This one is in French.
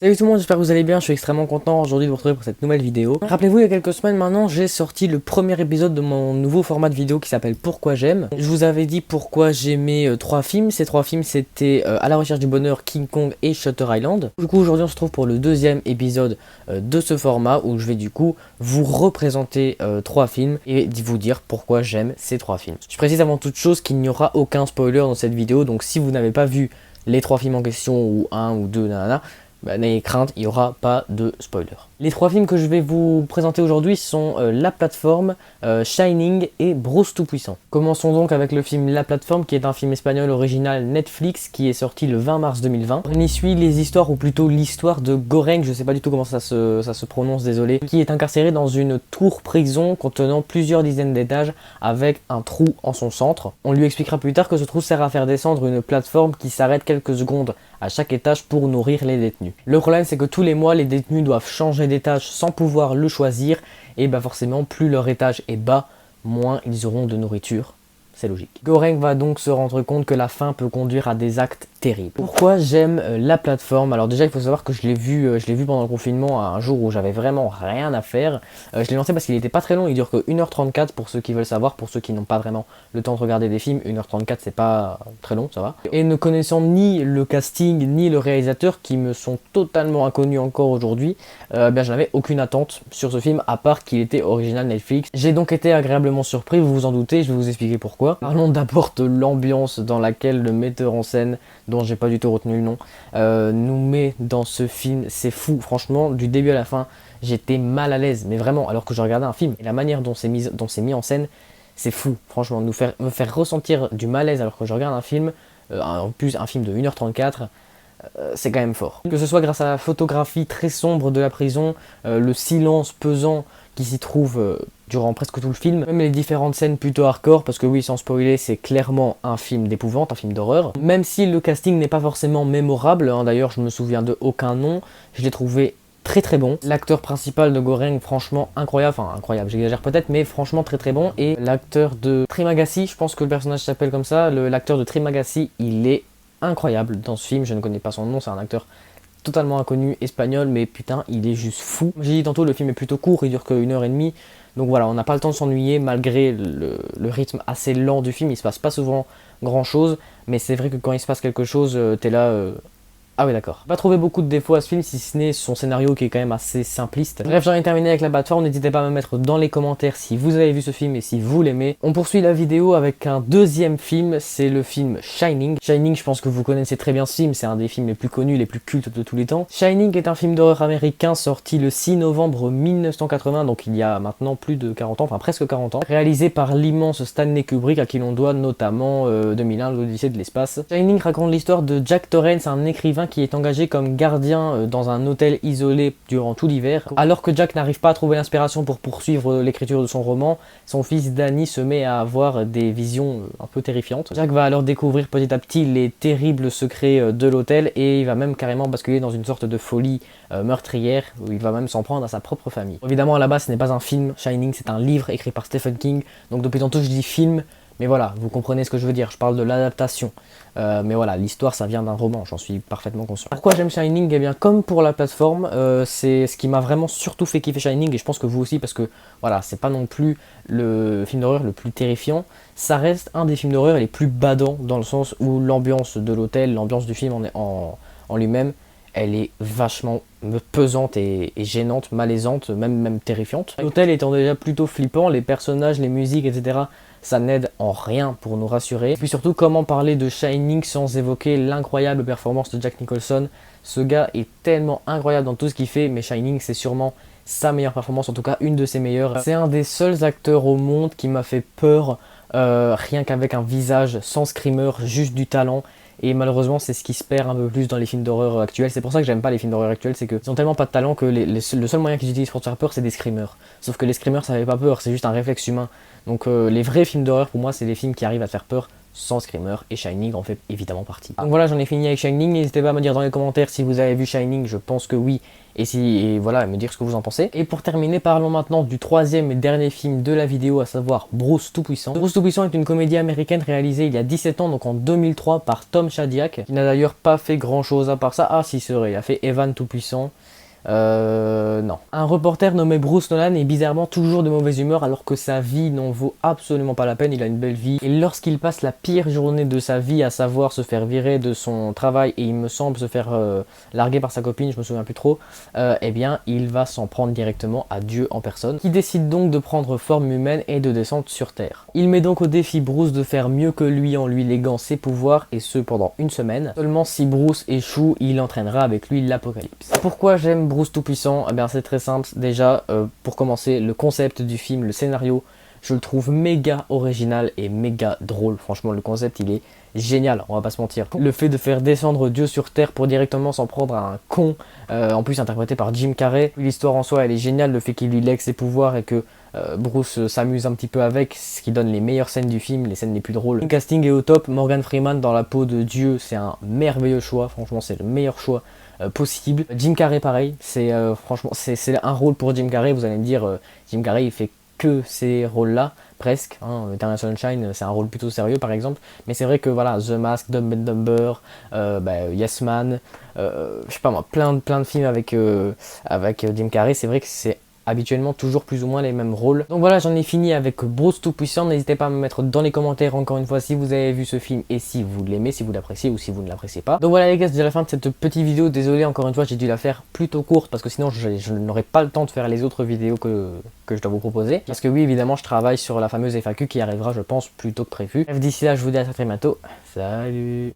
Salut tout le monde, j'espère que vous allez bien, je suis extrêmement content aujourd'hui de vous retrouver pour cette nouvelle vidéo. Rappelez-vous, il y a quelques semaines maintenant, j'ai sorti le premier épisode de mon nouveau format de vidéo qui s'appelle Pourquoi j'aime. Je vous avais dit pourquoi j'aimais trois films, ces trois films c'était À la recherche du bonheur, King Kong et Shutter Island. Du coup aujourd'hui on se trouve pour le deuxième épisode de ce format où je vais du coup vous représenter trois films et vous dire pourquoi j'aime ces trois films. Je précise avant toute chose qu'il n'y aura aucun spoiler dans cette vidéo, donc si vous n'avez pas vu les trois films en question ou un ou deux, nanana, n'ayez crainte, il n'y aura pas de spoiler. Les trois films que je vais vous présenter aujourd'hui sont La Plateforme, Shining et Bruce Tout-Puissant. Commençons donc avec le film La Plateforme qui est un film espagnol original Netflix qui est sorti le 20 mars 2020. On y suit les histoires, ou plutôt l'histoire de Goreng, je sais pas du tout comment ça se prononce, désolé, qui est incarcéré dans une tour prison contenant plusieurs dizaines d'étages avec un trou en son centre. On lui expliquera plus tard que ce trou sert à faire descendre une plateforme qui s'arrête quelques secondes à chaque étage pour nourrir les détenus. Le problème c'est que tous les mois les détenus doivent changer d'étage sans pouvoir le choisir et forcément plus leur étage est bas, moins ils auront de nourriture. C'est logique. Goreng va donc se rendre compte que la faim peut conduire à des actes terribles. Pourquoi j'aime La Plateforme? Alors déjà il faut savoir que je l'ai vu pendant le confinement, un jour où j'avais vraiment rien à faire. Je l'ai lancé parce qu'il n'était pas très long, il dure que 1h34 pour ceux qui veulent savoir, pour ceux qui n'ont pas vraiment le temps de regarder des films, 1h34 c'est pas très long, ça va. Et ne connaissant ni le casting ni le réalisateur qui me sont totalement inconnus encore aujourd'hui, je n'avais aucune attente sur ce film à part qu'il était original Netflix. J'ai donc été agréablement surpris, vous vous en doutez, je vais vous expliquer pourquoi. Parlons d'abord de l'ambiance dans laquelle le metteur en scène, dont j'ai pas du tout retenu le nom, nous met dans ce film. C'est fou, franchement, du début à la fin, j'étais mal à l'aise, mais vraiment, alors que je regardais un film. Et la manière dont c'est mis en scène, c'est fou, franchement, me faire ressentir du malaise alors que je regarde un film, en plus un film de 1h34, c'est quand même fort. Que ce soit grâce à la photographie très sombre de la prison, le silence pesant qui s'y trouve durant presque tout le film, même les différentes scènes plutôt hardcore, parce que oui, sans spoiler, c'est clairement un film d'épouvante, un film d'horreur. Même si le casting n'est pas forcément mémorable, d'ailleurs je me souviens de aucun nom, je l'ai trouvé très très bon. L'acteur principal de Goreng, franchement incroyable, enfin incroyable, j'exagère peut-être, mais franchement très très bon. Et l'acteur de Trimagasi, je pense que le personnage s'appelle comme ça, l'acteur de Trimagasi, il est incroyable dans ce film, je ne connais pas son nom, c'est un acteur totalement inconnu, espagnol, mais putain, il est juste fou. J'ai dit tantôt, le film est plutôt court, il dure que 1h30, donc voilà, on n'a pas le temps de s'ennuyer, malgré le rythme assez lent du film, il se passe pas souvent grand chose, mais c'est vrai que quand il se passe quelque chose, t'es là... Ah oui d'accord. Pas trouvé beaucoup de défauts à ce film, si ce n'est son scénario qui est quand même assez simpliste. Bref, j'en ai terminé avec La Plateforme, n'hésitez pas à me mettre dans les commentaires si vous avez vu ce film et si vous l'aimez. On poursuit la vidéo avec un deuxième film, c'est le film Shining. Shining, je pense que vous connaissez très bien ce film, c'est un des films les plus connus, les plus cultes de tous les temps. Shining est un film d'horreur américain sorti le 6 novembre 1980, donc il y a maintenant plus de 40 ans, enfin presque 40 ans, réalisé par l'immense Stanley Kubrick, à qui l'on doit notamment 2001, l'Odyssée de l'espace. Shining raconte l'histoire de Jack Torrance, un écrivain qui est engagé comme gardien dans un hôtel isolé durant tout l'hiver. Alors que Jack n'arrive pas à trouver l'inspiration pour poursuivre l'écriture de son roman, son fils Danny se met à avoir des visions un peu terrifiantes. Jack va alors découvrir petit à petit les terribles secrets de l'hôtel et il va même carrément basculer dans une sorte de folie meurtrière où il va même s'en prendre à sa propre famille. Évidemment à la base ce n'est pas un film, Shining c'est un livre écrit par Stephen King, donc depuis tantôt je dis film, mais voilà, vous comprenez ce que je veux dire, je parle de l'adaptation. Mais voilà, l'histoire ça vient d'un roman, j'en suis parfaitement conscient. Pourquoi j'aime Shining? Eh bien comme pour La Plateforme, c'est ce qui m'a vraiment surtout fait kiffer Shining, et je pense que vous aussi, parce que voilà, c'est pas non plus le film d'horreur le plus terrifiant, ça reste un des films d'horreur les plus badants, dans le sens où l'ambiance de l'hôtel, l'ambiance du film en lui-même, elle est vachement pesante et gênante, malaisante, même terrifiante. L'hôtel étant déjà plutôt flippant, les personnages, les musiques, etc., ça n'aide en rien pour nous rassurer. Et puis surtout, comment parler de Shining sans évoquer l'incroyable performance de Jack Nicholson? Ce gars est tellement incroyable dans tout ce qu'il fait, mais Shining c'est sûrement sa meilleure performance, en tout cas une de ses meilleures. C'est un des seuls acteurs au monde qui m'a fait peur, rien qu'avec un visage sans screamer, juste du talent. Et malheureusement c'est ce qui se perd un peu plus dans les films d'horreur actuels. C'est pour ça que j'aime pas les films d'horreur actuels, c'est qu'ils ont tellement pas de talent que le seul moyen qu'ils utilisent pour te faire peur c'est des screamers. Sauf que les screamers ça fait pas peur, c'est juste un réflexe humain. Donc les vrais films d'horreur pour moi c'est les films qui arrivent à te faire peur sans Screamer, et Shining en fait évidemment partie. Donc voilà, j'en ai fini avec Shining, n'hésitez pas à me dire dans les commentaires si vous avez vu Shining, je pense que oui, et voilà, me dire ce que vous en pensez. Et pour terminer, parlons maintenant du troisième et dernier film de la vidéo, à savoir Bruce Tout-Puissant. Bruce Tout-Puissant est une comédie américaine réalisée il y a 17 ans, donc en 2003, par Tom Shadyac, qui n'a d'ailleurs pas fait grand chose à part ça. Ah si, c'est vrai, il a fait Evan Tout-Puissant. Non. Un reporter nommé Bruce Nolan est bizarrement toujours de mauvaise humeur alors que sa vie n'en vaut absolument pas la peine, il a une belle vie. Et lorsqu'il passe la pire journée de sa vie, à savoir se faire virer de son travail et il me semble se faire larguer par sa copine, je me souviens plus trop, eh bien il va s'en prendre directement à Dieu en personne, qui décide donc de prendre forme humaine et de descendre sur Terre. Il met donc au défi Bruce de faire mieux que lui en lui léguant ses pouvoirs et ce pendant une semaine. Seulement si Bruce échoue, il entraînera avec lui l'apocalypse. Pourquoi j'aime Bruce Tout-Puissant? Eh bien c'est très simple, déjà pour commencer, le concept du film, le scénario, je le trouve méga original et méga drôle. Franchement le concept il est génial, on va pas se mentir. Le fait de faire descendre Dieu sur Terre pour directement s'en prendre à un con, en plus interprété par Jim Carrey. L'histoire en soi elle est géniale, le fait qu'il lui lègue ses pouvoirs et que Bruce s'amuse un petit peu avec, ce qui donne les meilleures scènes du film, les scènes les plus drôles. Le casting est au top, Morgan Freeman dans la peau de Dieu, c'est un merveilleux choix, franchement c'est le meilleur choix possible. Jim Carrey pareil, c'est franchement c'est un rôle pour Jim Carrey, vous allez me dire Jim Carrey il fait que ces rôles là presque, hein. Eternal Sunshine c'est un rôle plutôt sérieux par exemple, mais c'est vrai que voilà, The Mask, Dumb and Dumber, Yes Man, je sais pas moi, plein de films avec Jim Carrey, c'est vrai que c'est habituellement toujours plus ou moins les mêmes rôles. Donc voilà, j'en ai fini avec Bruce Tout-Puissant. N'hésitez pas à me mettre dans les commentaires encore une fois si vous avez vu ce film et si vous l'aimez, si vous l'appréciez ou si vous ne l'appréciez pas. Donc voilà les gars, c'est déjà la fin de cette petite vidéo. Désolé encore une fois, j'ai dû la faire plutôt courte parce que sinon je n'aurais pas le temps de faire les autres vidéos que je dois vous proposer. Parce que oui, évidemment, je travaille sur la fameuse FAQ qui arrivera, je pense, plus tôt que prévu. Bref, d'ici là, je vous dis à très bientôt. Salut!